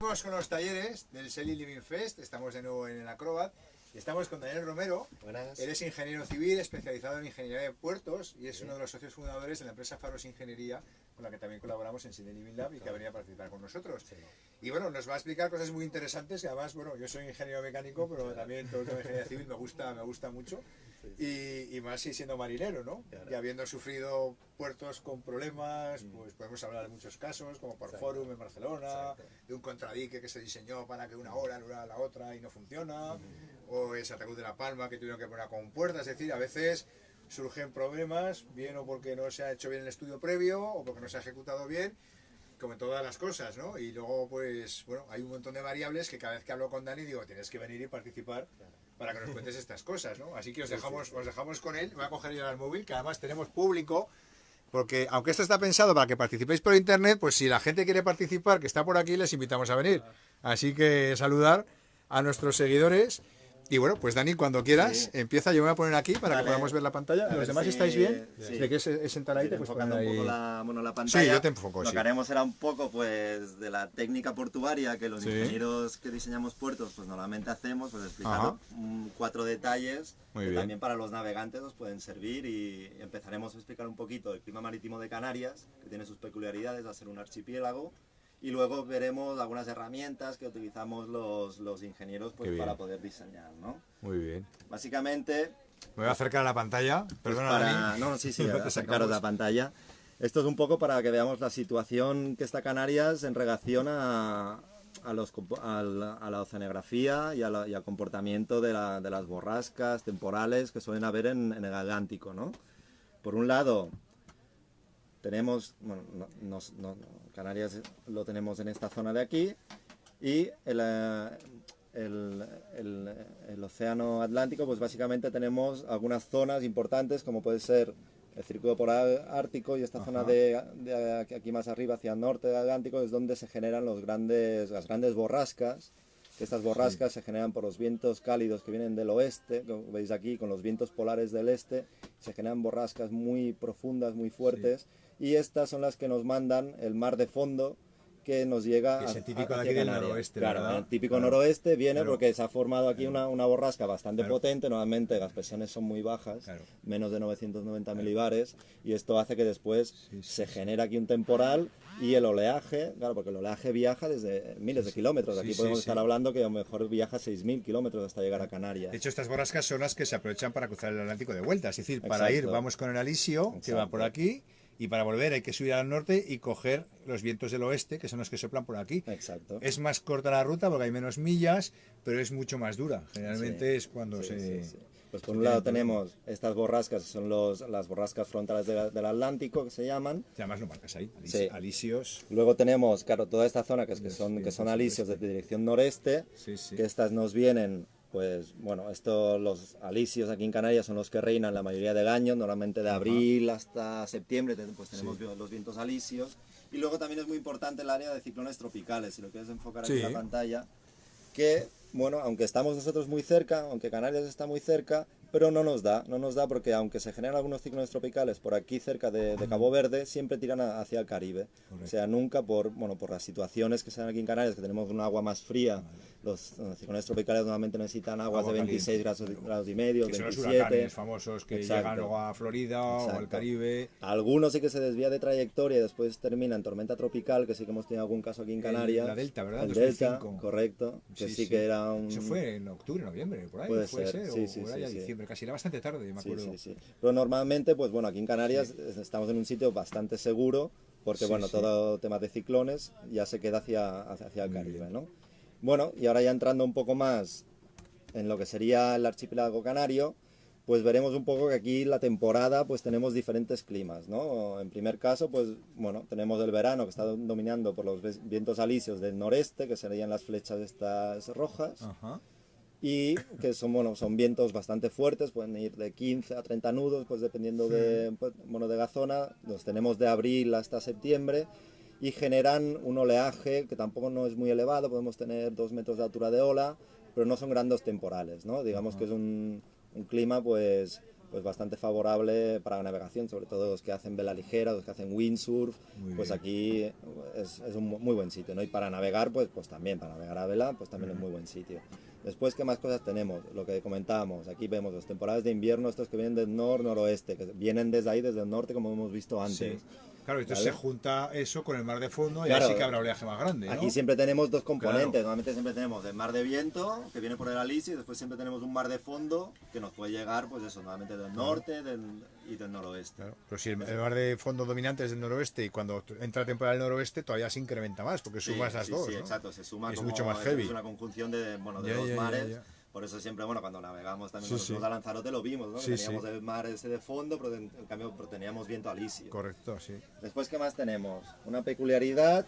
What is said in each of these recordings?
Estamos con los talleres del Sailing Living Fest, estamos de nuevo en el Acrobat y estamos con Daniel Romero. Buenas. Él es ingeniero civil especializado en ingeniería de puertos y es uno de los socios fundadores de la empresa Faros Ingeniería, con la que también colaboramos en Sailing Living Lab y que ha venido a participar con nosotros. Sí. Y bueno, nos va a explicar cosas muy interesantes y además, bueno, yo soy ingeniero mecánico, pero también todo el tema de ingeniería civil me gusta mucho. Y más si siendo marinero, ¿no? Claro. Y habiendo sufrido puertos con problemas, pues podemos hablar de muchos casos, como por Forum en Barcelona, de un contradique que se diseñó para que una hora anulaba la otra y no funciona, o el Santa Cruz de la Palma que tuvieron que poner con puertas. Es decir, a veces surgen problemas, bien o porque no se ha hecho bien el estudio previo, o porque no se ha ejecutado bien, como en todas las cosas, ¿no? Y luego, pues, bueno, hay un montón de variables que cada vez que hablo con Dani digo, tienes que venir y participar para que nos cuentes estas cosas, ¿no? Así que os dejamos con él. Voy a coger yo el móvil, que además tenemos público, porque aunque esto está pensado para que participéis por internet, pues si la gente quiere participar, que está por aquí, les invitamos a venir. Así que saludar a nuestros seguidores. Y bueno, pues Dani, cuando quieras, empieza. Yo me voy a poner aquí para que podamos ver la pantalla. ¿Los demás estáis bien? Sí. ¿De qué es sentar ahí? Sí, Te puedes enfocando poner un ahí. poco la pantalla. Sí, yo te enfoco, Lo sí. que haremos será un poco pues de la técnica portuaria que los Sí. ingenieros que diseñamos puertos pues normalmente hacemos, pues explicar Ajá. 4 detalles Muy que bien. también para los navegantes os pueden servir, y empezaremos a explicar un poquito el clima marítimo de Canarias, que tiene sus peculiaridades, va a ser un archipiélago. Y luego veremos algunas herramientas que utilizamos los ingenieros pues, Qué bien. para poder diseñar, ¿no? Muy bien. Básicamente, Me voy a acercar a la pantalla. Perdona, Dani. No, sí, No te acercaros sacamos. la pantalla. Esto es un poco para que veamos la situación que está Canarias en relación a la oceanografía y al comportamiento de las borrascas temporales que suelen haber en el Atlántico, ¿no? Por un lado, tenemos, bueno, Canarias lo tenemos en esta zona de aquí, y el océano Atlántico, pues básicamente tenemos algunas zonas importantes, como puede ser el Círculo Polar Ártico, y esta zona de aquí más arriba hacia el norte del Atlántico es donde se generan las grandes borrascas. Que estas borrascas se generan por los vientos cálidos que vienen del oeste, como veis aquí, con los vientos polares del este. Se generan borrascas muy profundas, muy fuertes, y estas son las que nos mandan el mar de fondo, que nos llega Que es el típico de hacia aquí del Canarias. noroeste, Claro, ¿verdad? el típico Claro. noroeste viene Claro. porque se ha formado aquí una borrasca bastante Claro. potente. Normalmente las presiones son muy bajas, Claro. menos de 990 milibares, y esto hace que después se genera aquí un temporal, y el oleaje, claro, porque el oleaje viaja desde miles de kilómetros. Aquí Sí, podemos sí, estar sí. hablando que a lo mejor viaja 6.000 kilómetros hasta llegar a Canarias. De hecho, estas borrascas son las que se aprovechan para cruzar el Atlántico de vuelta. Es decir, para Exacto. ir vamos con el alisio, que va Exacto. por aquí, y para volver hay que subir al norte y coger los vientos del oeste, que son los que soplan por aquí. Exacto. Es más corta la ruta porque hay menos millas, pero es mucho más dura. Generalmente Sí. es cuando Sí, se... sí, sí. Pues se por un lado tienen tenemos estas borrascas, que son las borrascas frontales del Atlántico, que se llaman. Además lo marcas ahí, Sí. alisios. Luego tenemos, claro, toda esta zona que son vientos alisios de del dirección noreste, Sí, sí. que estas nos vienen, pues bueno, los alisios aquí en Canarias son los que reinan la mayoría del año, normalmente de abril hasta septiembre, pues tenemos los vientos alisios. Y luego también es muy importante el área de ciclones tropicales, si lo quieres enfocar aquí Sí. en la pantalla, que, bueno, aunque estamos nosotros muy cerca, aunque Canarias está muy cerca, pero no nos da porque aunque se generan algunos ciclones tropicales por aquí cerca de Cabo Verde, siempre tiran hacia el Caribe. Correcto. O sea, nunca por las situaciones que se dan aquí en Canarias, que tenemos un agua más fría. Los ciclones tropicales normalmente necesitan aguas Agua de caliente. 26 grados y medio, Que son los 27. huracanes famosos que Exacto. llegan luego a Florida o al Exacto. Caribe. Algunos sí que se desvía de trayectoria y después termina en tormenta tropical, que sí que hemos tenido algún caso aquí en Canarias. La Delta, ¿verdad? El 2005. Delta, correcto. Que Sí, sí sí. que era un... Eso fue en octubre, noviembre, por ahí. Puede Puede ser, ser, sí, o sí, era sí, ya sí. diciembre, casi era bastante tarde, me Sí, acuerdo. sí, sí. Pero normalmente, pues bueno, aquí en Canarias estamos en un sitio bastante seguro, porque Sí, bueno, sí. todo tema de ciclones ya se queda hacia el Muy Caribe, bien. ¿no? Bueno, y ahora ya entrando un poco más en lo que sería el archipiélago canario, pues veremos un poco que aquí la temporada pues tenemos diferentes climas, ¿no? En primer caso, pues bueno, tenemos el verano que está dominando por los vientos alisios del noreste, que serían las flechas estas rojas, Ajá. y que son vientos bastante fuertes, pueden ir de 15 a 30 nudos, pues dependiendo de la zona. Los tenemos de abril hasta septiembre, y generan un oleaje que tampoco no es muy elevado, podemos tener 2 metros de altura de ola, pero no son grandes temporales, ¿no? Digamos que es un clima pues pues bastante favorable para la navegación, sobre todo los que hacen vela ligera, los que hacen windsurf, pues aquí es un muy buen sitio, ¿no? Y para navegar, pues también, para navegar a vela, pues también es muy buen sitio. Después, ¿qué más cosas tenemos? Lo que comentábamos, aquí vemos las temporadas de invierno, estos que vienen del noroeste, que vienen desde ahí, desde el norte, como hemos visto antes. Sí. Claro, entonces ¿vale? se junta eso con el mar de fondo y Claro, ahí sí que habrá oleaje más grande, ¿no? Aquí siempre tenemos dos componentes, Claro. normalmente siempre tenemos el mar de viento, que viene por el Alisio, y después siempre tenemos un mar de fondo, que nos puede llegar, pues eso, normalmente del norte y del noroeste. Claro. Pero si el mar de fondo dominante es del noroeste y cuando entra temporada del noroeste todavía se incrementa más, porque Sí, sumas las dos, sí, ¿no? exacto, se suma Es como, mucho más heavy. es una conjunción de, bueno, de Ya, dos ya, ya, mares. ya. Por eso siempre, bueno, cuando navegamos también, Sí, cuando sí. fuimos a Lanzarote lo vimos, ¿no? Sí, Que teníamos sí. el mar ese de fondo, pero en cambio teníamos viento alisio. Correcto, sí. Después, ¿qué más tenemos? Una peculiaridad,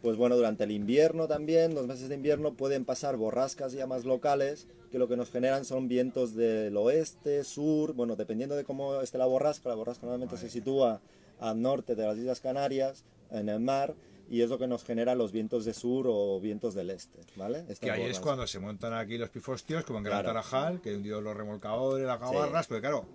pues bueno, durante el invierno también, los meses de invierno pueden pasar borrascas ya más locales, que lo que nos generan son vientos del oeste, sur, bueno, dependiendo de cómo esté la borrasca normalmente se sitúa al norte de las Islas Canarias, en el mar, y es lo que nos genera los vientos de sur o vientos del este, ¿vale? Que ahí es cuando se montan aquí los pifostios, como en Gran Claro. Tarajal, que hundió los remolcadores, las gabarras, porque claro,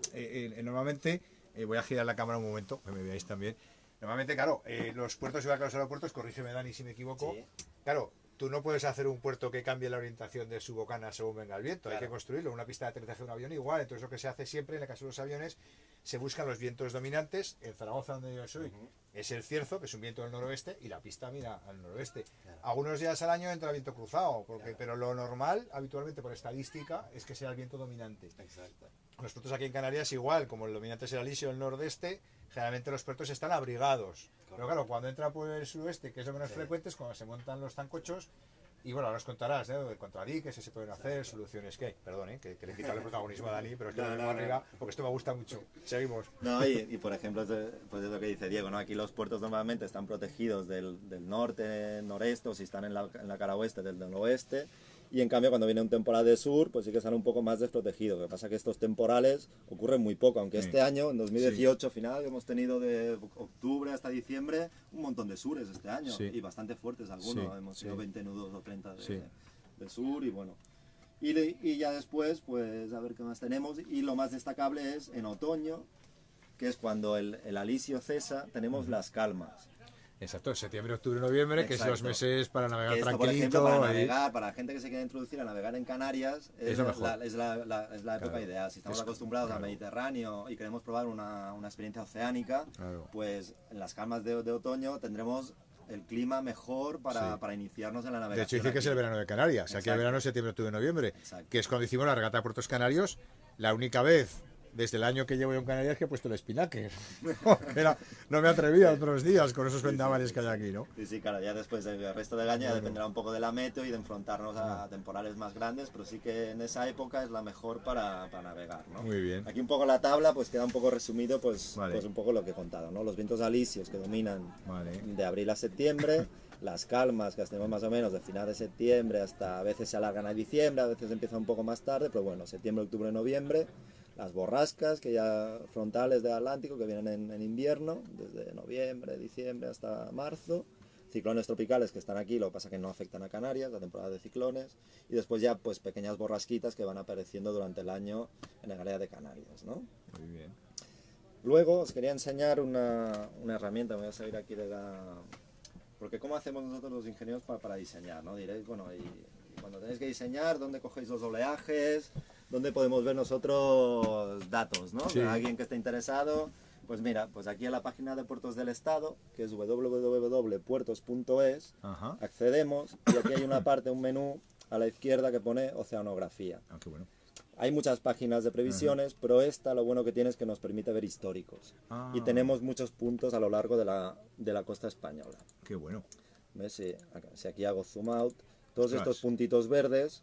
normalmente, voy a girar la cámara un momento, que me veáis también. Normalmente, claro, los puertos, igual que los aeropuertos, corrígeme Dani si me equivoco, Sí. claro, tú no puedes hacer un puerto que cambie la orientación de su bocana según venga el viento, hay Claro. que construirlo, una pista de aterrizaje de un avión igual, entonces lo que se hace siempre, en el caso de los aviones, se buscan los vientos dominantes. En Zaragoza, donde yo soy, es el cierzo, que es un viento del noroeste, y la pista mira al noroeste. Claro. Algunos días al año entra viento cruzado, pero lo normal, habitualmente por estadística, es que sea el viento dominante. Exacto. Los puertos aquí en Canarias igual, como el dominante es el alisio del nordeste, generalmente los puertos están abrigados. Pero claro, cuando entra por el suroeste, que es lo menos frecuente, es cuando se montan los zancochos. Y bueno, ahora os contarás, ¿eh? De contradiques, se pueden hacer, soluciones que hay. Perdón, que le quita el protagonismo a Dani, pero es que lo arriba, porque esto me gusta mucho. Seguimos. No, y por ejemplo, pues es lo que dice Diego, ¿no? Aquí los puertos normalmente están protegidos del norte, noreste, o si están en la cara oeste, del noroeste. Y en cambio, cuando viene un temporal de sur, pues sí que están un poco más desprotegidos. Lo que pasa es que estos temporales ocurren muy poco, aunque este año, en 2018, final, hemos tenido de octubre hasta diciembre un montón de sures este año, y bastante fuertes algunos. Hemos sido 20 nudos o 30 de sur, y bueno. Y ya después, pues a ver qué más tenemos. Y lo más destacable es en otoño, que es cuando el alisio cesa, tenemos las calmas. Exacto, septiembre, octubre, noviembre, que es los meses para navegar Que esto, tranquilito. por ejemplo, para navegar, para la gente que se quiere introducir a navegar en Canarias, es lo mejor. la época ideal. Si estamos acostumbrados al Mediterráneo y queremos probar una experiencia oceánica, pues en las calmas de otoño tendremos el clima mejor para iniciarnos en la navegación. De hecho, dice que es el verano de Canarias. Aquí el verano es septiembre, octubre, noviembre. Exacto. Que es cuando hicimos la regata de Puertos Canarios, la única vez desde el año que llevo yo en Canarias que he puesto el espinaker. No me atrevía otros días con esos vendavales que hay aquí, ¿no? Sí, claro, ya después del resto del año ya dependerá un poco de la meteo y de enfrentarnos a temporales más grandes, pero sí que en esa época es la mejor para navegar, ¿no? Muy bien. Aquí un poco la tabla, pues queda un poco resumido, pues un poco lo que he contado, ¿no? Los vientos alisios que dominan de abril a septiembre, las calmas que tenemos más o menos de final de septiembre hasta a veces se alargan a diciembre, a veces empieza un poco más tarde, pero bueno, septiembre, octubre, noviembre. Las borrascas que ya frontales del Atlántico que vienen en invierno, desde noviembre, diciembre hasta marzo. Ciclones tropicales que están aquí, lo que pasa que no afectan a Canarias, la temporada de ciclones. Y después ya pues pequeñas borrasquitas que van apareciendo durante el año en el área de Canarias, ¿no? Muy bien. Luego os quería enseñar una herramienta, me voy a salir aquí de la... Porque ¿cómo hacemos nosotros los ingenieros para diseñar, ¿no? Diréis, bueno, y cuando tenéis que diseñar, ¿dónde cogéis los oleajes? ¿Dónde podemos ver nosotros datos, ¿no? Sí. Alguien que esté interesado, pues mira, pues aquí a la página de Puertos del Estado, que es www.puertos.es, accedemos y aquí hay una parte, un menú a la izquierda que pone oceanografía. Ah, qué bueno. Hay muchas páginas de previsiones, pero esta lo bueno que tiene es que nos permite ver históricos. Y tenemos muchos puntos a lo largo de la costa española. Qué bueno. ¿Ves? Si aquí hago zoom out, todos estos puntitos verdes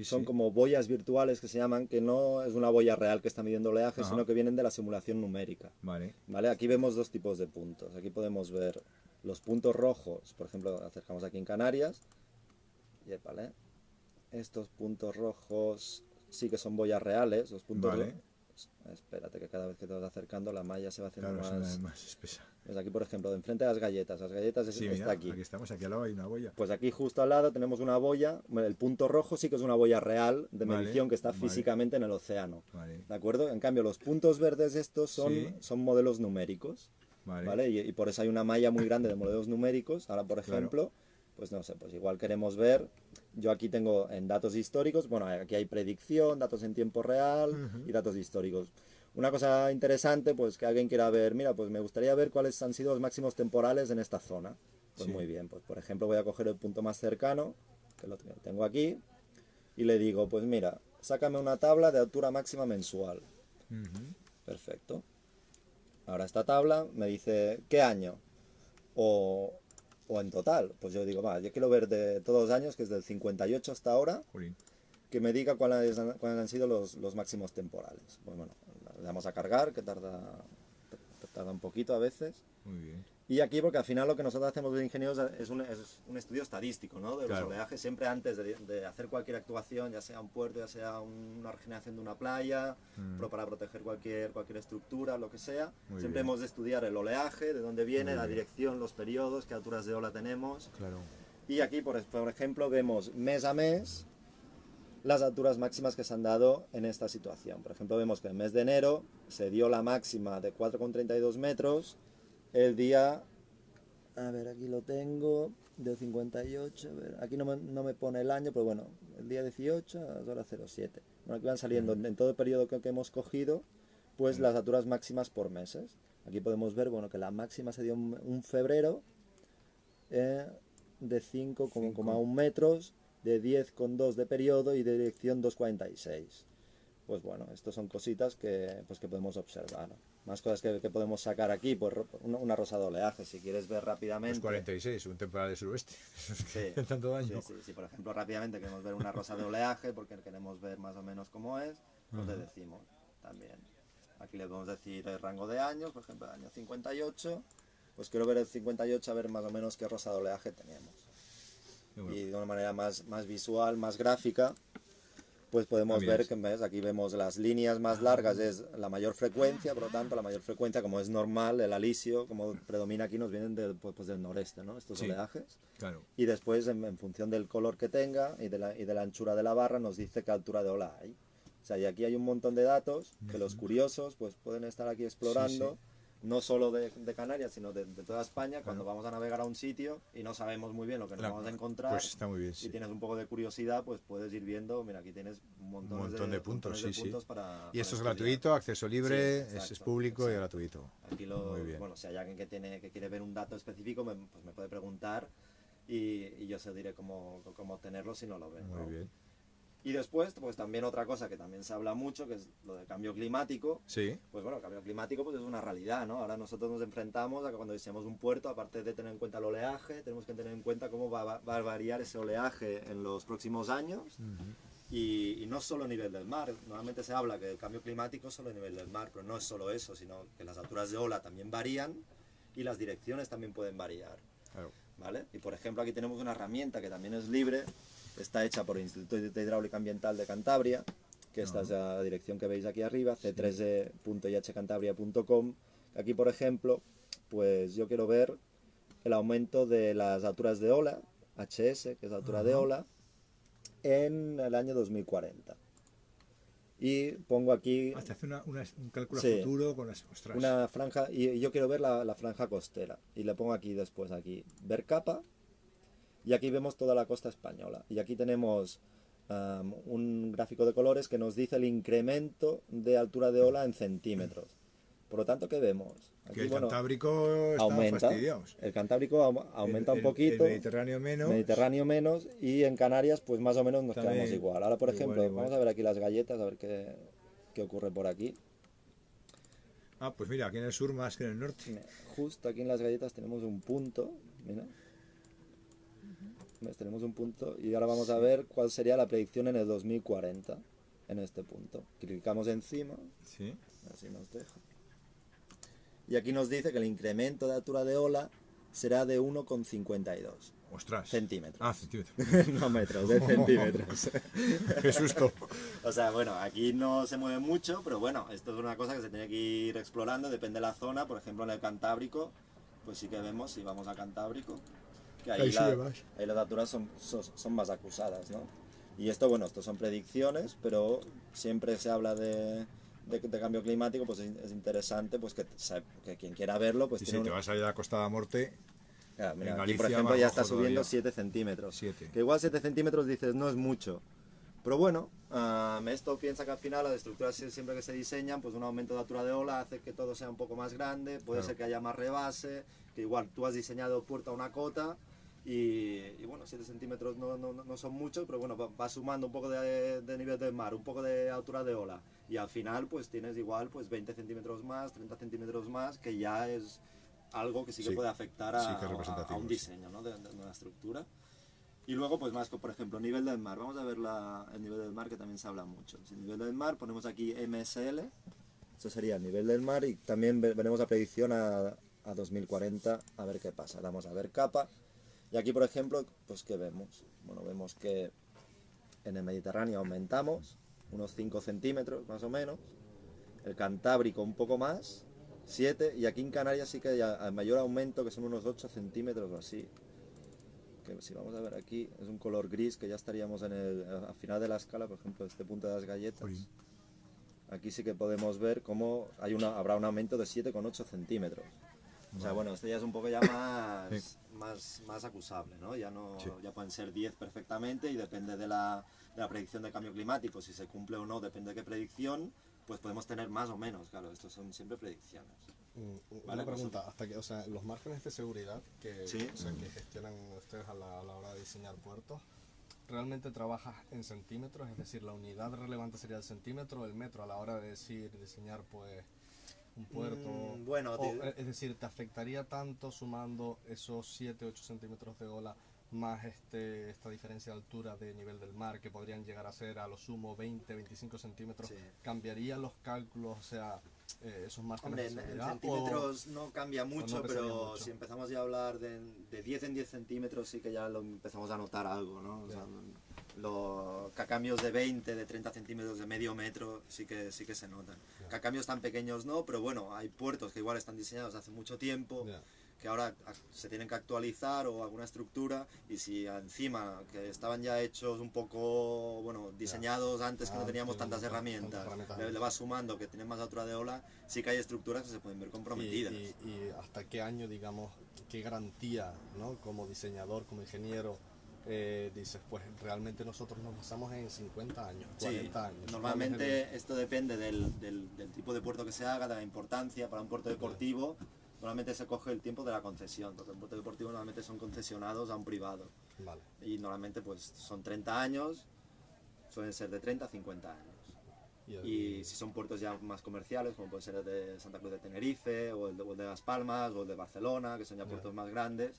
son como boyas virtuales que se llaman, que no es una boya real que está midiendo oleaje, sino que vienen de la simulación numérica. Vale. Aquí vemos dos tipos de puntos. Aquí podemos ver los puntos rojos, por ejemplo, acercamos aquí en Canarias. ¿Vale? Estos puntos rojos sí que son boyas reales, los puntos espérate que cada vez que te vas acercando la malla se va haciendo Claro, es una más... vez más espesa. Pues aquí, por ejemplo, de enfrente de las galletas Sí, está mira, aquí. aquí estamos, aquí al lado hay una boya. Pues aquí justo al lado tenemos una boya, bueno, el punto rojo sí que es una boya real de Vale, medición que está vale. físicamente en el océano, Vale, ¿de acuerdo? En cambio los puntos verdes estos Sí. son modelos numéricos, vale. ¿vale? Y por eso hay una malla muy grande de modelos numéricos. Ahora, por Claro. ejemplo, pues no sé, pues igual queremos ver, yo aquí tengo en datos históricos, bueno, aquí hay predicción, datos en tiempo real y datos históricos. Una cosa interesante, pues que alguien quiera ver, mira, pues me gustaría ver cuáles han sido los máximos temporales en esta zona. Pues Sí. muy bien, pues por ejemplo voy a coger el punto más cercano, que lo tengo aquí, y le digo, pues mira, sácame una tabla de altura máxima mensual. Ujú. Perfecto. Ahora esta tabla me dice qué año o en total. Pues yo digo, va, yo quiero ver de todos los años, que es del 58 hasta ahora, Jolín. que me diga cuáles han sido los máximos temporales. Pues bueno, le damos a cargar, que tarda un poquito a veces. Muy bien. Y aquí, porque al final lo que nosotros hacemos de ingenieros es un estudio estadístico, ¿no? De los Claro. oleajes, siempre antes de hacer cualquier actuación, ya sea un puerto, ya sea una regeneración de una playa, para proteger cualquier estructura, lo que sea. Muy Siempre bien. hemos de estudiar el oleaje, de dónde viene, Muy la bien. dirección, los periodos, qué alturas de ola tenemos. Claro. Y aquí, por ejemplo, vemos mes a mes las alturas máximas que se han dado en esta situación. Por ejemplo, vemos que en el mes de enero se dio la máxima de 4,32 metros el día, a ver, aquí lo tengo, del 58, a ver, aquí no me pone el año, pero bueno, el día 18 a las horas 07. Bueno, aquí van saliendo en todo el periodo que hemos cogido, pues las alturas máximas por meses. Aquí podemos ver, bueno, que la máxima se dio un febrero de 5,1 metros, de 10,2 de periodo y de dirección 2,46. Pues bueno, estas son cositas que podemos observar. Más cosas que podemos sacar aquí, pues una rosa de oleaje, si quieres ver rápidamente. Pues 46, un temporal de suroeste. Sí, Tanto daño. sí, por ejemplo, rápidamente queremos ver una rosa de oleaje, porque queremos ver más o menos cómo es, pues le decimos también. Aquí le podemos decir el rango de años, por ejemplo, el año 58, pues quiero ver el 58, a ver más o menos qué rosa de oleaje tenemos. Bueno. Y de una manera más visual, más gráfica, pues podemos mira, ver sí. que ¿ves? Aquí vemos las líneas más largas, es la mayor frecuencia, por lo tanto la mayor frecuencia, como es normal, el alisio, como predomina aquí, nos vienen pues del noreste, ¿no? Estos Sí. oleajes. Claro. Y después, en función del color que tenga y de la anchura de la barra, nos dice qué altura de ola hay. O sea, y aquí hay un montón de datos que los curiosos pues pueden estar aquí explorando, Sí, no solo de Canarias, sino de toda España, cuando vamos a navegar a un sitio y no sabemos muy bien lo que nos Claro, vamos a encontrar. pues está muy bien, Si sí. tienes un poco de curiosidad, pues puedes ir viendo, mira, aquí tienes un montón de puntos, montones de sí, puntos sí. para Y esto es estudiar. gratuito, acceso libre, Sí, es exacto, público y exacto. gratuito. Aquí Muy bien. bueno, si hay alguien que quiere ver un dato específico, pues me puede preguntar y yo se diré cómo obtenerlo si no lo ve, ¿no? Muy bien. Y después, pues también otra cosa que también se habla mucho, que es lo del cambio climático. Sí, Pues bueno, el cambio climático pues es una realidad, ¿no? Ahora nosotros nos enfrentamos a que cuando diseñamos un puerto, aparte de tener en cuenta el oleaje, tenemos que tener en cuenta cómo va a variar ese oleaje en los próximos años. Y no solo a nivel del mar. Normalmente se habla que el cambio climático es solo a nivel del mar, pero no es solo eso, sino que las alturas de ola también varían y las direcciones también pueden variar. claro. ¿Vale? Y por ejemplo aquí tenemos una herramienta que también es libre, está hecha por el Instituto de Hidráulica Ambiental de Cantabria, que esta es la dirección que veis aquí arriba, c3e.ihcantabria.com. Aquí por ejemplo, pues yo quiero ver el aumento de las alturas de ola, HS, que es la altura de ola, en el año 2040. Y pongo aquí Hasta hace un cálculo Sí. futuro con las... Ostras. una franja, y yo quiero ver la franja costera, y le pongo aquí después, aquí, ver capa, y aquí vemos toda la costa española, y aquí tenemos un gráfico de colores que nos dice el incremento de altura de ola en centímetros. Por lo tanto, ¿qué vemos? Aquí, Que el bueno, Cantábrico está aumenta, fastidiados. el Cantábrico aumenta un poquito, El Mediterráneo menos. Mediterráneo menos, y en Canarias pues más o menos nos También, quedamos igual. Ahora por igual, ejemplo, igual. vamos a ver aquí las galletas, a ver qué ocurre por aquí. Ah, pues mira, aquí en el sur más que en el norte. Mira, justo aquí en las galletas tenemos un punto, mira. ¿Ves? Tenemos un punto y ahora vamos a ver cuál sería la predicción en el 2040 en este punto. Clicamos encima, Sí. así nos deja. Y aquí nos dice que el incremento de altura de ola será de 1,52. Ostras. Centímetros. Ah, centímetros. No metros, de centímetros. Qué susto. O sea, bueno, aquí no se mueve mucho, pero bueno, esto es una cosa que se tiene que ir explorando, depende de la zona. Por ejemplo, en el Cantábrico, pues sí que vemos, si vamos a Cantábrico, que ahí, Ahí sube más. ahí las alturas son más acusadas, ¿no? Y esto, bueno, esto son predicciones, pero siempre se habla de cambio climático, pues es interesante pues que quien quiera verlo, pues Y tiene si te vas a ir a la Costa de la Muerte, Claro, mira, en aquí por Galicia ejemplo más ya está rojo subiendo todavía. 7 centímetros. 7. Que igual 7 centímetros dices no es mucho. Pero bueno, esto piensa que al final las estructuras siempre que se diseñan, pues un aumento de altura de ola hace que todo sea un poco más grande, puede Claro. ser que haya más rebase, que igual tú has diseñado puerta a una cota y bueno, 7 centímetros no son muchos, pero bueno, va sumando un poco de nivel del mar, un poco de altura de ola y al final pues tienes igual pues 20 centímetros más, 30 centímetros más, que ya es algo que sí que Sí, puede afectar sí que es a representativo, un sí. diseño, ¿no? de una estructura. Y luego, pues más, por ejemplo, nivel del mar. Vamos a ver el nivel del mar, que también se habla mucho. Si nivel del mar, ponemos aquí MSL, eso sería el nivel del mar, y también veremos la predicción a 2040, a ver qué pasa. Damos a ver capa, y aquí, por ejemplo, pues ¿qué vemos? Bueno, vemos que en el Mediterráneo aumentamos unos 5 centímetros, más o menos, el Cantábrico un poco más, 7, y aquí en Canarias sí que hay el mayor aumento, que son unos 8 centímetros o así. Que si vamos a ver aquí, es un color gris, que ya estaríamos al final de la escala, por ejemplo, este punto de las galletas. Uy. Aquí sí que podemos ver cómo habrá un aumento de 7,8 centímetros. O sea, bueno, esto ya es un poco ya más acusable, ¿no? Ya, no, Sí. ya pueden ser 10 perfectamente y depende de la predicción de cambio climático, si se cumple o no, depende de qué predicción, pues podemos tener más o menos, claro, estos son siempre predicciones. Vale, Una pregunta, hasta que, o sea, los márgenes de seguridad que, Sí. o sea, que gestionan ustedes a la hora de diseñar puertos, ¿realmente trabajas en centímetros? Es decir, la unidad relevante sería el centímetro o el metro a la hora de diseñar pues un puerto. Bueno, Es decir, ¿te afectaría tanto sumando esos 7-8 centímetros de ola más esta diferencia de altura de nivel del mar, que podrían llegar a ser a lo sumo 20-25 centímetros? Sí. ¿Cambiaría los cálculos, o sea, esos márgenes Hombre, de en seguridad? centímetros no cambia mucho, pesaría pero mucho? si empezamos ya a hablar de 10 en 10 centímetros sí que ya lo empezamos a notar algo, ¿no? O sea, cambios de 20, de 30 centímetros, de medio metro, sí que se notan. Cambios tan pequeños no, pero bueno, hay puertos que igual están diseñados hace mucho tiempo, Ya. que ahora se tienen que actualizar o alguna estructura, y si encima que estaban ya hechos un poco, bueno, diseñados antes, que no teníamos tantas herramientas, le vas sumando que tienen más altura de ola, sí que hay estructuras que se pueden ver comprometidas. Y hasta qué año, digamos, qué garantía, ¿no? Como diseñador, como ingeniero, dices, pues realmente nosotros nos basamos en 50 años, 40 años. ¿Cuál Normalmente es esto depende del tipo de puerto que se haga, de la importancia. Para un puerto deportivo normalmente se coge el tiempo de la concesión, porque el puerto deportivo normalmente son concesionados a un privado, Vale. y normalmente pues son 30 años, suelen ser de 30 a 50 años. Y si son puertos ya más comerciales, como puede ser el de Santa Cruz de Tenerife, o el de Las Palmas, o el de Barcelona, que son ya puertos más grandes,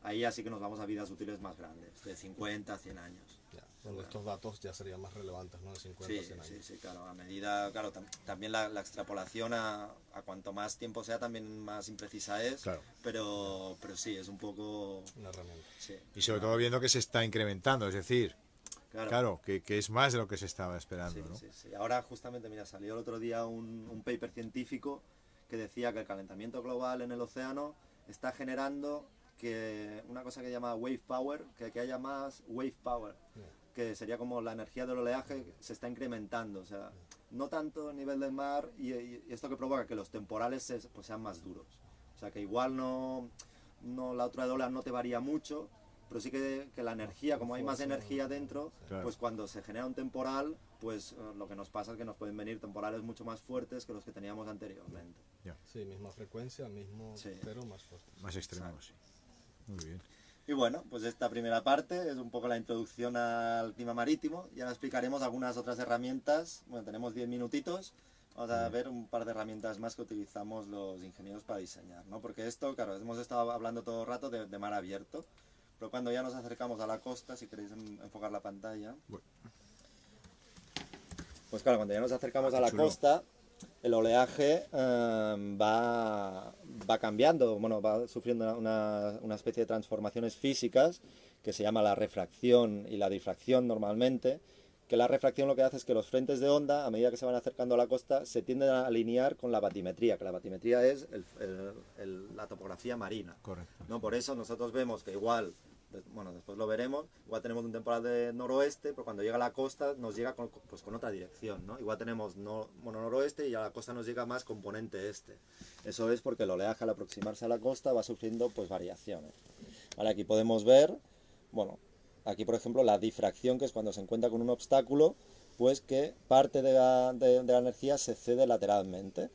ahí ya sí que nos vamos a vidas útiles más grandes, de 50 a 100 años. Ya, donde estos datos ya serían más relevantes, ¿no? De 50 a 100 años. Sí, claro, a medida, claro, también la extrapolación a cuanto más tiempo sea, también más imprecisa es, Claro. pero sí, es un poco... Una herramienta. Sí, Y sobre todo viendo que se está incrementando, es decir, claro, que es más de lo que se estaba esperando, ¿no? Sí. Ahora justamente, mira, salió el otro día un paper científico que decía que el calentamiento global en el océano está generando que una cosa que llama wave power, que haya más wave power, que sería como la energía del oleaje se está incrementando, o sea, no tanto a nivel del mar, y esto que provoca que los temporales pues sean más duros, o sea, que igual no la altura de ola no te varía mucho, pero sí que la energía, como hay más energía dentro, Claro. pues cuando se genera un temporal, pues lo que nos pasa es que nos pueden venir temporales mucho más fuertes que los que teníamos anteriormente. Sí, misma frecuencia, mismo, Sí. pero más fuerte. Más extremos, sí. Muy bien. Y bueno, pues esta primera parte es un poco la introducción al clima marítimo, y ahora explicaremos algunas otras herramientas. Bueno, tenemos 10 minutitos, vamos a ver un par de herramientas más que utilizamos los ingenieros para diseñar, ¿no? Porque esto, claro, hemos estado hablando todo el rato de mar abierto, pero cuando ya nos acercamos a la costa, si queréis enfocar la pantalla... Bueno. Pues claro, cuando ya nos acercamos a la chulo. costa, el oleaje va cambiando, bueno, va sufriendo una especie de transformaciones físicas que se llama la refracción y la difracción normalmente, que la refracción lo que hace es que los frentes de onda, a medida que se van acercando a la costa, se tienden a alinear con la batimetría, que la batimetría es la topografía marina. Correcto. ¿No? Por eso nosotros vemos que igual, bueno, después lo veremos, igual tenemos un temporal de noroeste, pero cuando llega a la costa nos llega con otra dirección, ¿no? Igual tenemos noroeste y a la costa nos llega más componente este. Eso es porque el oleaje al aproximarse a la costa va sufriendo pues variaciones. Vale, aquí podemos ver, bueno, aquí por ejemplo la difracción, que es cuando se encuentra con un obstáculo, pues que parte de la energía se cede lateralmente.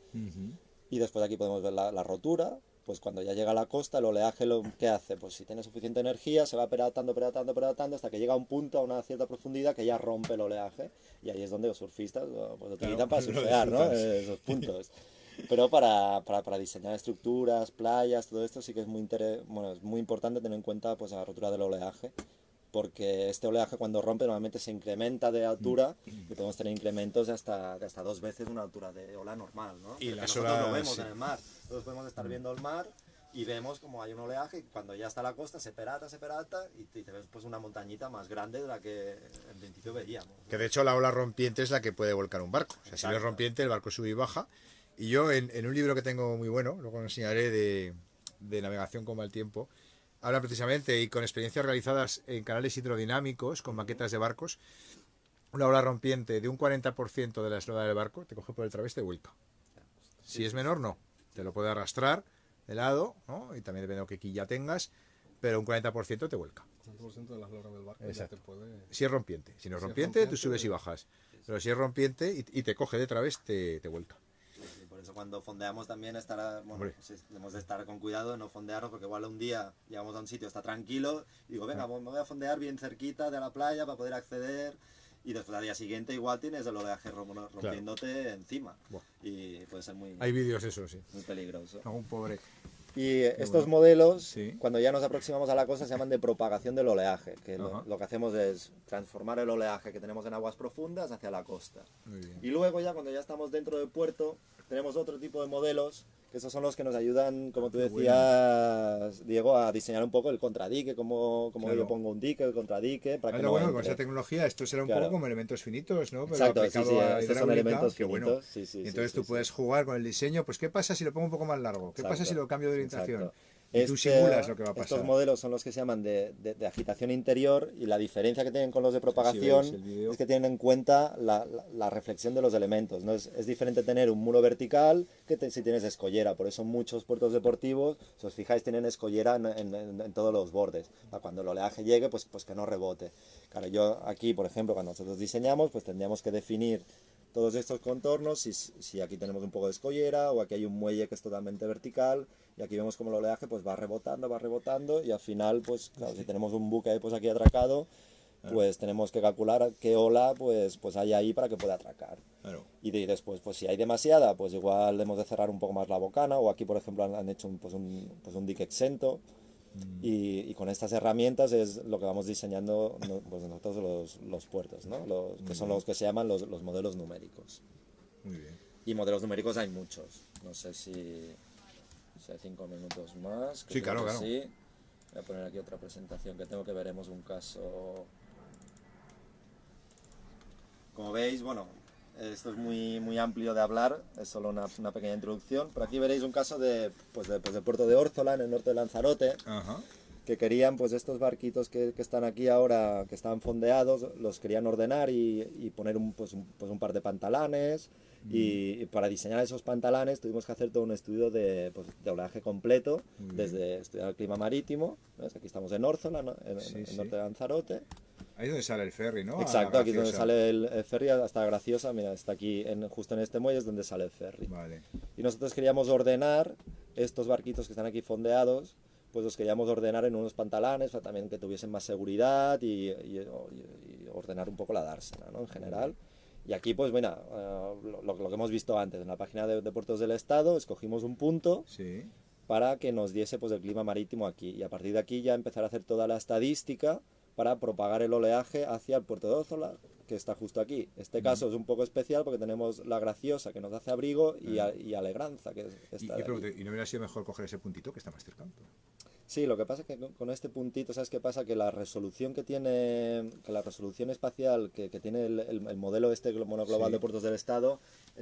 Y después aquí podemos ver la rotura. Pues cuando ya llega a la costa, el oleaje lo que hace, pues si tiene suficiente energía, se va peratando hasta que llega a un punto, a una cierta profundidad, que ya rompe el oleaje, y ahí es donde los surfistas pues, lo utilizan para surfear, ¿no? Esos puntos. Pero para diseñar estructuras, playas, todo esto sí que es es muy importante tener en cuenta pues la rotura del oleaje, porque este oleaje cuando rompe normalmente se incrementa de altura y podemos tener incrementos de hasta 2 veces una altura de ola normal, ¿no? Y las nosotros lo vemos en el mar, nosotros podemos estar viendo el mar y vemos como hay un oleaje y cuando ya está a la costa se perata y te ves pues una montañita más grande de la que en principio veíamos, ¿no? Que de hecho la ola rompiente es la que puede volcar un barco. O sea, si no es Exacto. rompiente, el barco sube y baja. Y yo en un libro que tengo muy bueno, luego os enseñaré de navegación con mal tiempo, habla precisamente y con experiencias realizadas en canales hidrodinámicos, con maquetas de barcos, una ola rompiente de un 40% de la eslora del barco te coge por el través y te vuelca. Si es menor, no. Te lo puede arrastrar de lado, ¿no? Y también depende de qué quilla tengas, pero un 40% te vuelca. 100% de la eslora del barco ya te puede... Si es rompiente. Si no es rompiente, tú subes y bajas. Pero si es rompiente y te coge de través, te vuelca. Y por eso cuando fondeamos también debemos de estar con cuidado de no fondearnos, porque igual un día llegamos a un sitio, está tranquilo, y digo, venga, me voy a fondear bien cerquita de la playa para poder acceder, y después al día siguiente igual tienes el oleaje rompiéndote encima. Buah. Y puede ser Hay vídeos de eso, sí. Muy peligroso. Un pobre. Y estos modelos, sí, cuando ya nos aproximamos a la costa, se llaman de propagación del oleaje, que lo que hacemos es transformar el oleaje que tenemos en aguas profundas hacia la costa. Muy bien. Y luego ya cuando ya estamos dentro del puerto, tenemos otro tipo de modelos, que esos son los que nos ayudan, como tú decías, Diego, a diseñar un poco el contradique, como claro, yo pongo un dique, el contradique, para que no bueno, con esa tecnología esto será un poco como elementos finitos, ¿no? Pero exacto, aplicado a estos son elementos que finitos. Bueno. Y entonces tú puedes jugar con el diseño, pues ¿qué pasa si lo pongo un poco más largo? ¿Qué pasa si lo cambio de orientación? Y tú simulas lo que va a pasar. Estos modelos son los que se llaman de agitación interior, y la diferencia que tienen con los de propagación es que tienen en cuenta la reflexión de los elementos, ¿no? Es diferente tener un muro vertical que si tienes escollera. Por eso muchos puertos deportivos, si os fijáis, tienen escollera en todos los bordes, para cuando el oleaje llegue pues que no rebote. Claro, yo aquí, por ejemplo, cuando nosotros diseñamos, pues tendríamos que definir todos estos contornos, si aquí tenemos un poco de escollera, o aquí hay un muelle que es totalmente vertical, y aquí vemos como el oleaje pues va rebotando, y al final, pues claro, si tenemos un buque pues aquí atracado, pues tenemos que calcular qué ola pues hay ahí para que pueda atracar. Claro. Y después, pues si hay demasiada, pues igual hemos de cerrar un poco más la bocana, o aquí por ejemplo han hecho un dique exento. Y con estas herramientas es lo que vamos diseñando pues nosotros los puertos, ¿no? Que son los que se llaman los modelos numéricos. Muy bien. Y modelos numéricos hay muchos. No sé si hay 5 minutos más. Sí, claro. Sí. Voy a poner aquí otra presentación que tengo, que veremos un caso. Como veis, bueno, esto es muy amplio de hablar, es solo una pequeña introducción, pero aquí veréis un caso del puerto de Órzola, en el norte de Lanzarote, que querían, pues estos barquitos que están aquí ahora, que están fondeados, los querían ordenar y poner un par de pantalanes, y para diseñar esos pantalanes tuvimos que hacer todo un estudio de oleaje completo, desde estudiar el clima marítimo. ¿Ves? Aquí estamos en Órzola, ¿no? en el norte de Lanzarote. Ahí es donde sale el ferry, ¿no? Exacto, aquí es donde sale el ferry hasta Graciosa. Mira, está aquí, justo en este muelle es donde sale el ferry. Vale. Y nosotros queríamos ordenar estos barquitos que están aquí fondeados, pues los queríamos ordenar en unos pantalanes para también que tuviesen más seguridad y ordenar un poco la dársena, ¿no? En general. Y aquí, pues bueno, lo que hemos visto antes, en la página de Puertos del Estado, escogimos un punto para que nos diese pues el clima marítimo aquí. Y a partir de aquí ya empezar a hacer toda la estadística para propagar el oleaje hacia el puerto de Órzola, que está justo aquí. Este caso es un poco especial porque tenemos la Graciosa, que nos hace abrigo, y Alegranza, que está de aquí. ¿Y no hubiera sido mejor coger ese puntito que está más cerca? Sí, lo que pasa es que con este puntito, ¿sabes qué pasa? Que la resolución que tiene, que la resolución espacial que tiene el modelo este monoglobal Sí. de puertos del Estado,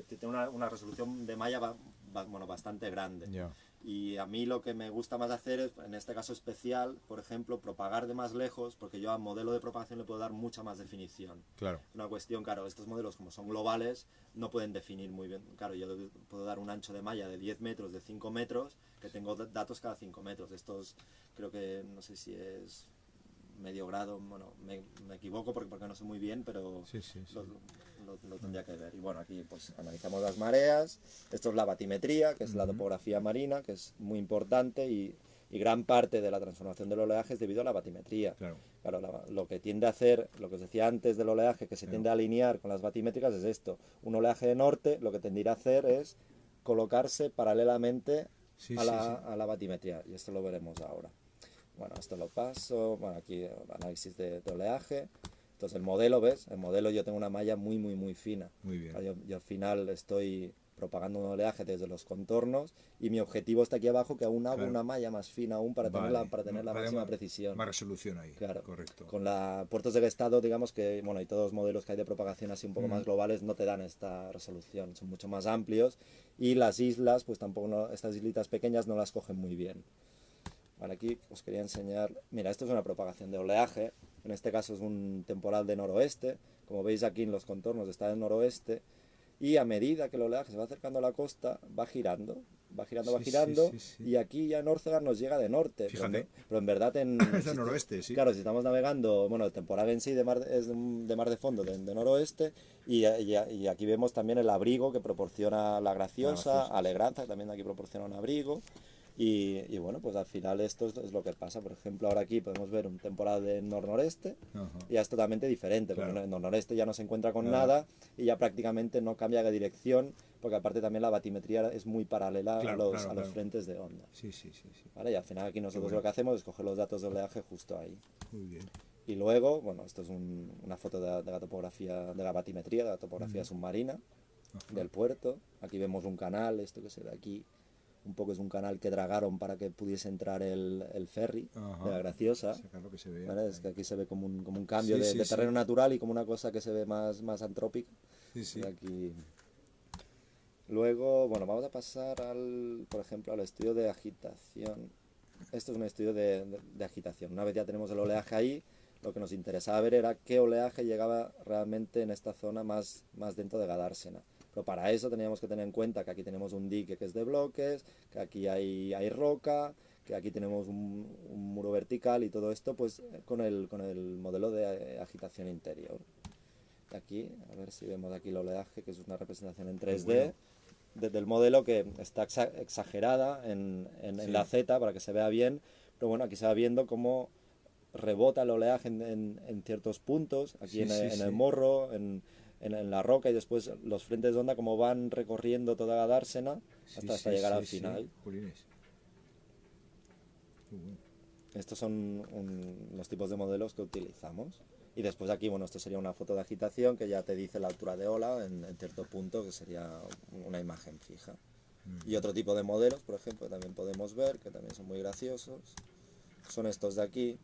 tiene una resolución de malla bueno, bastante grande. Ya. Y a mí lo que me gusta más hacer es, en este caso especial, por ejemplo, propagar de más lejos, porque yo al modelo de propagación le puedo dar mucha más definición. Claro. Una cuestión, claro, estos modelos como son globales no pueden definir muy bien. Claro, yo puedo dar un ancho de malla de 10 metros, de 5 metros, que tengo datos cada 5 metros. Estos creo que, no sé si es medio grado, bueno, me equivoco porque no sé muy bien, pero Sí, sí, sí. lo tendría que ver. Y bueno, aquí pues analizamos las mareas. Esto es la batimetría, que es la topografía marina, que es muy importante, y gran parte de la transformación del oleaje es debido a la batimetría. Claro. Claro, lo que tiende a hacer, lo que os decía antes del oleaje, que se tiende a alinear con las batimétricas, es esto. Un oleaje de norte lo que tendirá a hacer es colocarse paralelamente Sí, a sí, la batimetría, y esto lo veremos ahora. Bueno, esto lo paso. Bueno, aquí el análisis de oleaje. Entonces el modelo, ¿ves? El modelo yo tengo una malla muy fina. Muy bien. Yo al final estoy propagando un oleaje desde los contornos, y mi objetivo está aquí abajo, que aún hago Claro. una malla más fina aún para Vale. tener la Para máxima más- precisión. Más resolución ahí. Claro, Correcto. con la puertos del Estado, digamos que, bueno, y todos los modelos que hay de propagación así un poco más globales no te dan esta resolución, son mucho más amplios, y las islas, pues tampoco, estas islitas pequeñas no las cogen muy bien. Vale, aquí os quería enseñar, mira, esto es una propagación de oleaje, en este caso es un temporal de noroeste, como veis aquí en los contornos está del noroeste, y a medida que el oleaje se va acercando a la costa, va girando, Sí, sí. y aquí ya en Órcega nos llega de norte, Fíjate. pero en verdad Es del noroeste, sí. Claro, si estamos navegando, bueno, el temporal en sí es de mar de fondo, de noroeste, y aquí vemos también el abrigo que proporciona la Graciosa, Alegranza, que también aquí proporciona un abrigo. Y bueno, pues al final esto es lo que pasa. Por ejemplo, ahora aquí podemos ver un temporal de nor-noreste, Ajá. y ya es totalmente diferente, porque Claro. en el noreste ya no se encuentra con Nada. nada, y ya prácticamente no cambia de dirección, porque aparte también la batimetría es muy paralela Claro, a claro. los frentes de onda. Sí. ¿Vale? Y al final aquí nosotros bueno. lo que hacemos es coger los datos de oleaje justo ahí. Muy bien. Y luego, bueno, esto es una foto de la topografía, de la batimetría, de la topografía submarina del puerto. Aquí vemos un canal, esto que se ve aquí, un poco es un canal que dragaron para que pudiese entrar el ferry Ajá. de la Graciosa. Sacar lo que se vea. ¿Vale? Es que aquí se ve como un cambio Sí, de sí, sí. terreno natural, y como una cosa que se ve más antrópica. Sí. Y aquí. Luego, bueno, vamos a pasar por ejemplo, al estudio de agitación. Esto es un estudio de agitación. Una vez ya tenemos el oleaje ahí, lo que nos interesaba ver era qué oleaje llegaba realmente en esta zona más dentro de Gadársena. Pero para eso teníamos que tener en cuenta que aquí tenemos un dique que es de bloques, que aquí hay roca, que aquí tenemos un muro vertical, y todo esto pues con el modelo de agitación interior. Aquí, a ver si vemos aquí el oleaje, que es una representación en 3D. Bueno. Del modelo, que está exagerada en la Z para que se vea bien, pero bueno, aquí se va viendo cómo rebota el oleaje en ciertos puntos, aquí en el morro, en la roca, y después los frentes de onda como van recorriendo toda la dársena hasta llegar al final. Polines. Estos son los tipos de modelos que utilizamos. Y después aquí, bueno, esto sería una foto de agitación que ya te dice la altura de ola en cierto punto, que sería una imagen fija. Y otro tipo de modelos, por ejemplo, que también podemos ver, que también son muy graciosos, son estos de aquí,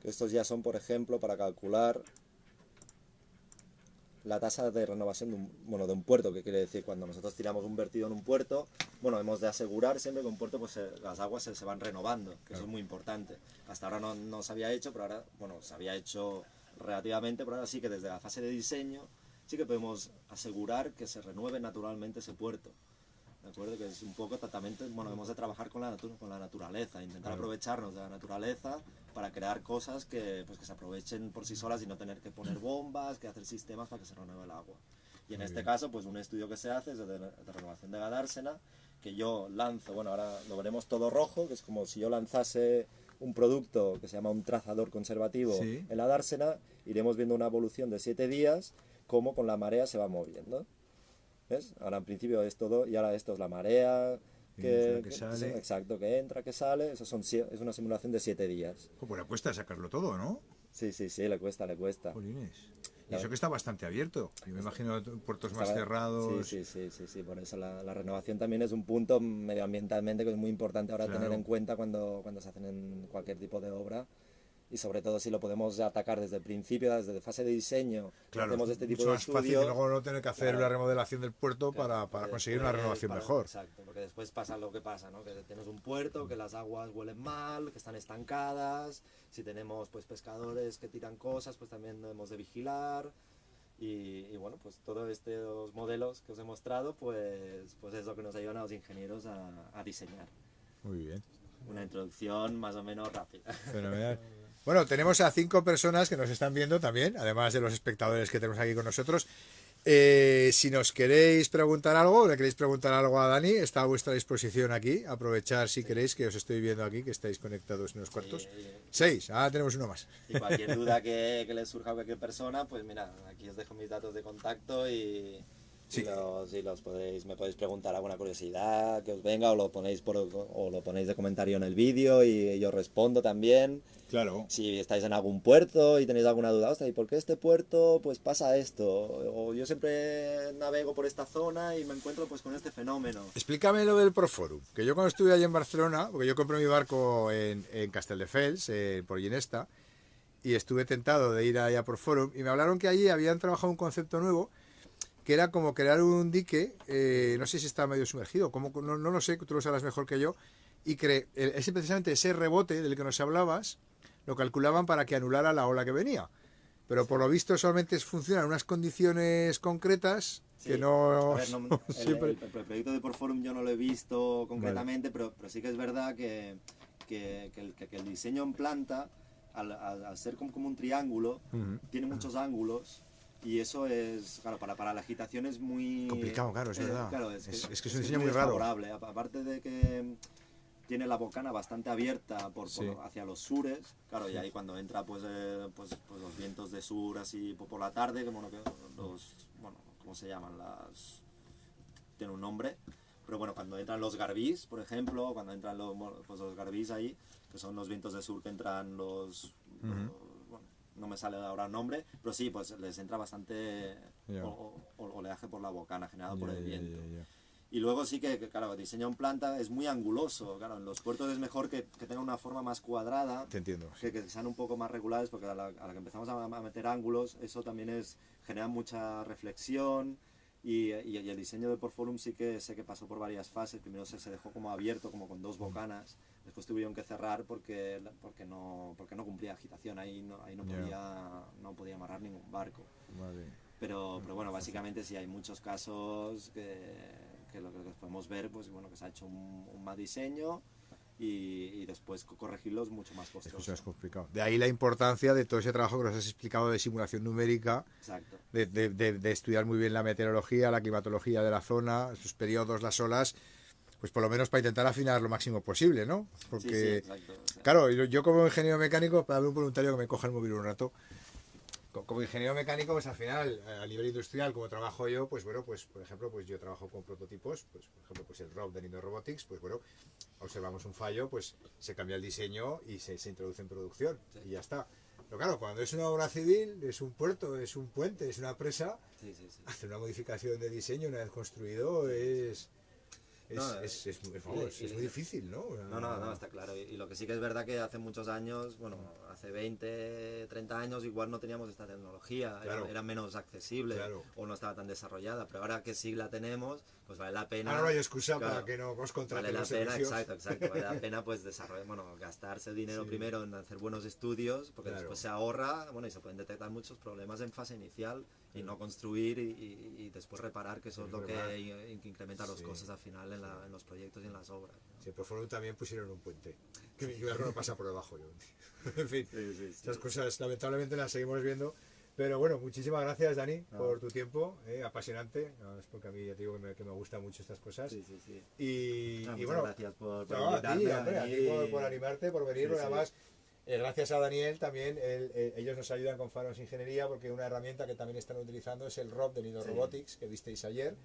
que estos ya son, por ejemplo, para calcular la tasa de renovación de un puerto, que quiere decir cuando nosotros tiramos un vertido en un puerto, bueno, hemos de asegurar siempre que un puerto pues las aguas se van renovando, que eso es muy importante. Hasta ahora no se había hecho, pero ahora, bueno, se había hecho relativamente, pero ahora sí que desde la fase de diseño sí que podemos asegurar que se renueve naturalmente ese puerto. ¿De acuerdo? Que es un poco tratamiento, bueno, hemos de trabajar con la naturaleza, intentar aprovecharnos de la naturaleza para crear cosas que se aprovechen por sí solas, y no tener que poner bombas, que hacer sistemas para que se renueve el agua. Y en este caso, pues un estudio que se hace es de renovación de Gadársena, que yo lanzo, bueno, ahora lo veremos todo rojo, que es como si yo lanzase un producto que se llama un trazador conservativo en la dársena, iremos viendo una evolución de 7 días, cómo con la marea se va moviendo. ¿Ves? Ahora en principio es todo, y ahora esto es la marea, que sale. Exacto, que entra, que sale, eso es una simulación de 7 días. Pues le cuesta sacarlo todo, ¿no? Sí, le cuesta. Polines. Y eso que está bastante abierto. Yo me imagino puertos más cerrados. Sí. Por eso la renovación también es un punto medioambientalmente que es muy importante ahora tener en cuenta cuando se hacen en cualquier tipo de obra. Y sobre todo si lo podemos atacar desde el principio, desde fase de diseño, hacemos este tipo de más fácil estudios. Y luego no tener que hacer una remodelación del puerto para conseguir una renovación mejor. Exacto, porque después pasa lo que pasa, ¿no? Que tienes un puerto, que las aguas huelen mal, que están estancadas, si tenemos pues pescadores que tiran cosas, pues también debemos de vigilar. Y bueno, pues todos estos modelos que os he mostrado, pues es lo que nos ayudan a los ingenieros a diseñar. Muy bien. Una introducción más o menos rápida. Fenomenal. Bueno, tenemos a 5 personas que nos están viendo también, además de los espectadores que tenemos aquí con nosotros. Si nos queréis preguntar algo, o le queréis preguntar algo a Dani, está a vuestra disposición aquí. Aprovechar si queréis, que os estoy viendo aquí, que estáis conectados unos cuartos. 6, tenemos uno más. Y cualquier duda que les surja a cualquier persona, pues mira, aquí os dejo mis datos de contacto y me podéis preguntar alguna curiosidad que os venga, o lo ponéis de comentario en el vídeo y yo respondo también. Claro. Si estáis en algún puerto y tenéis alguna duda, ¿y por qué este puerto pues pasa esto? O yo siempre navego por esta zona y me encuentro pues con este fenómeno. Explícame lo del Proforum, que yo cuando estuve allí en Barcelona, porque yo compré mi barco en Castelldefels, por Ginesta, y estuve tentado de ir allá por Proforum, y me hablaron que allí habían trabajado un concepto nuevo, que era como crear un dique, no sé si está medio sumergido, no lo sé, tú lo sabrás mejor que yo, y precisamente ese rebote del que nos hablabas, lo calculaban para que anulara la ola que venía. Pero por lo visto solamente funciona en unas condiciones concretas que no... A ver, el proyecto de Porforum yo no lo he visto concretamente, pero sí que es verdad que el diseño en planta, al ser como un triángulo, tiene muchos ángulos. Y eso es, claro, para la agitación es muy... complicado, claro, es verdad. Claro, es que es un diseño muy raro. Favorable. Aparte de que tiene la bocana bastante abierta hacia los sures, claro, y ahí cuando entra pues los vientos de sur así por la tarde, ¿cómo se llaman? Tiene un nombre, pero bueno, cuando entran los garbís, por ejemplo, cuando entran los garbís ahí, que son los vientos de sur que entran no me sale ahora el nombre, pero sí, pues les entra bastante oleaje por la bocana generado por el viento. Y luego sí que, claro, el diseño en planta es muy anguloso, claro, en los puertos es mejor que tenga una forma más cuadrada. Te entiendo. Que sean un poco más regulares, porque a la que empezamos a meter ángulos, eso también genera mucha reflexión. Y el diseño de Porforum sí que sé que pasó por varias fases. Primero se dejó como abierto, como con 2 bocanas. Después tuvieron que cerrar porque no cumplía agitación. Ahí no podía amarrar ningún barco. Vale. Pero bueno, básicamente sí hay muchos casos que lo que podemos ver, pues bueno, que se ha hecho un mal diseño y después corregirlo es mucho más costoso. Eso es complicado. De ahí la importancia de todo ese trabajo que nos has explicado de simulación numérica. Exacto. De estudiar muy bien la meteorología, la climatología de la zona, sus periodos, las olas, pues por lo menos para intentar afinar lo máximo posible, ¿no? Porque, sí, exacto. O sea, claro, yo como ingeniero mecánico, para ver un voluntario que me coja el móvil un rato, como ingeniero mecánico, pues al final, a nivel industrial, como trabajo yo, pues bueno, pues por ejemplo, pues yo trabajo con prototipos, pues por ejemplo, pues el ROV de Nido Robotics, pues bueno, observamos un fallo, pues se cambia el diseño y se introduce en producción, y ya está. Pero claro, cuando es una obra civil, es un puerto, es un puente, es una presa, hacer una modificación de diseño una vez construido es muy difícil, ¿no? No, está claro. Y lo que sí que es verdad que hace muchos años, bueno, hace 20, 30 años igual no teníamos esta tecnología, claro. Era menos accesible, claro, o no estaba tan desarrollada, pero ahora que sí la tenemos, pues vale la pena. Ahora no hay excusa para que no os contraten los servicios. Exacto, vale la pena pues gastarse el dinero primero en hacer buenos estudios, porque después se ahorra, y se pueden detectar muchos problemas en fase inicial y no construir y después reparar, que eso es lo que incrementa los costes al final en los proyectos y en las obras, ¿no? Sí, por favor también pusieron un puente, que mi barco no pasa por debajo. En fin, esas cosas lamentablemente las seguimos viendo. Pero bueno, muchísimas gracias, Dani, por tu tiempo, apasionante. No, es porque a mí ya te digo que me gustan mucho estas cosas. Y bueno, gracias por invitarme. A ti por animarte, por venir, porque además, gracias a Daniel también, ellos nos ayudan con Faros Ingeniería, porque una herramienta que también están utilizando es el ROV de Nido Robotics, que visteis ayer.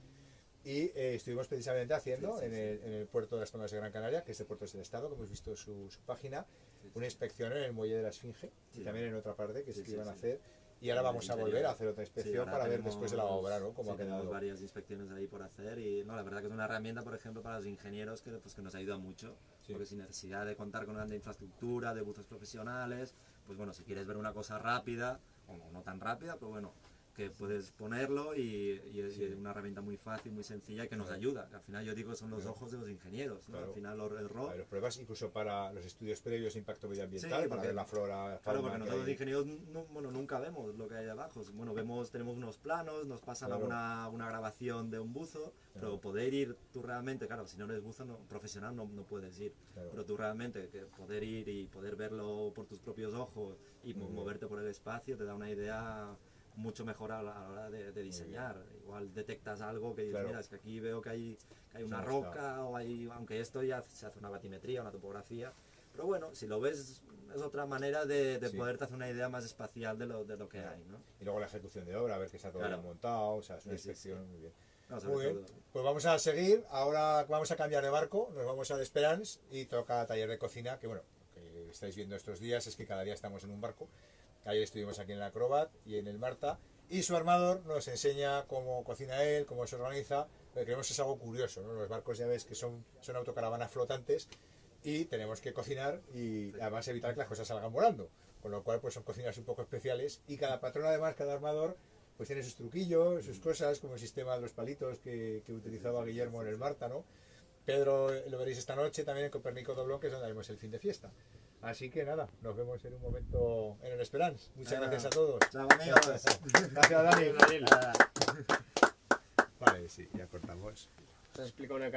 Y estuvimos precisamente haciendo en el puerto de las Palmas de Gran Canaria, que este puerto es del Estado, que hemos visto su página, una inspección en el muelle de la Esfinge y también en otra parte que iban a hacer. Y ahora vamos a volver a hacer otra inspección para ver después de la obra, ¿no? Cómo ha quedado. Tenemos varias inspecciones ahí por hacer y no, la verdad que es una herramienta, por ejemplo, para los ingenieros que, pues, que nos ayuda mucho, porque sin necesidad de contar con una infraestructura, de buzos profesionales, pues bueno, si quieres ver una cosa rápida, o no tan rápida, pero bueno, que puedes ponerlo y es una herramienta muy fácil, muy sencilla y que nos ayuda. Al final yo digo que son los ojos de los ingenieros, ¿no? Al final el RO... Los pruebas incluso para los estudios previos de impacto medioambiental, para ver la flora, claro, porque nosotros los ingenieros nunca vemos lo que hay debajo. Bueno, tenemos unos planos, nos pasan alguna grabación de un buzo, pero poder ir tú realmente, claro, si no eres buzo profesional no puedes ir, pero tú realmente poder ir y poder verlo por tus propios ojos y moverte por el espacio te da una idea mucho mejor a la hora de diseñar. Igual detectas algo que dices, mira, es que aquí veo que hay una roca, o aunque esto ya se hace una batimetría, una topografía, pero bueno, si lo ves es otra manera de poderte hacer una idea más espacial de lo que hay, ¿no? Y luego la ejecución de obra, a ver que está todo bien montado, o sea, es una inspección muy bien. No, muy bien, pues vamos a seguir, ahora vamos a cambiar de barco, nos vamos a Esperance y toca taller de cocina, que bueno, lo que estáis viendo estos días es que cada día estamos en un barco. Ayer estuvimos aquí en el Acrobat y en el Marta, y su armador nos enseña cómo cocina él, cómo se organiza, porque creemos que es algo curioso, ¿no? Los barcos ya ves que son autocaravanas flotantes y tenemos que cocinar y además evitar que las cosas salgan volando, con lo cual pues son cocinas un poco especiales y cada patrón además, cada armador pues tiene sus truquillos, sus cosas, como el sistema de los palitos que utilizaba Guillermo en el Marta, ¿no? Pedro lo veréis esta noche también en Copérnico Doblón, que es donde haremos el fin de fiesta. Así que nada, nos vemos en un momento en el Esperance. Muchas gracias a todos. Chao, amigos. Gracias, Dani. Vale, sí, ya cortamos. Te explico una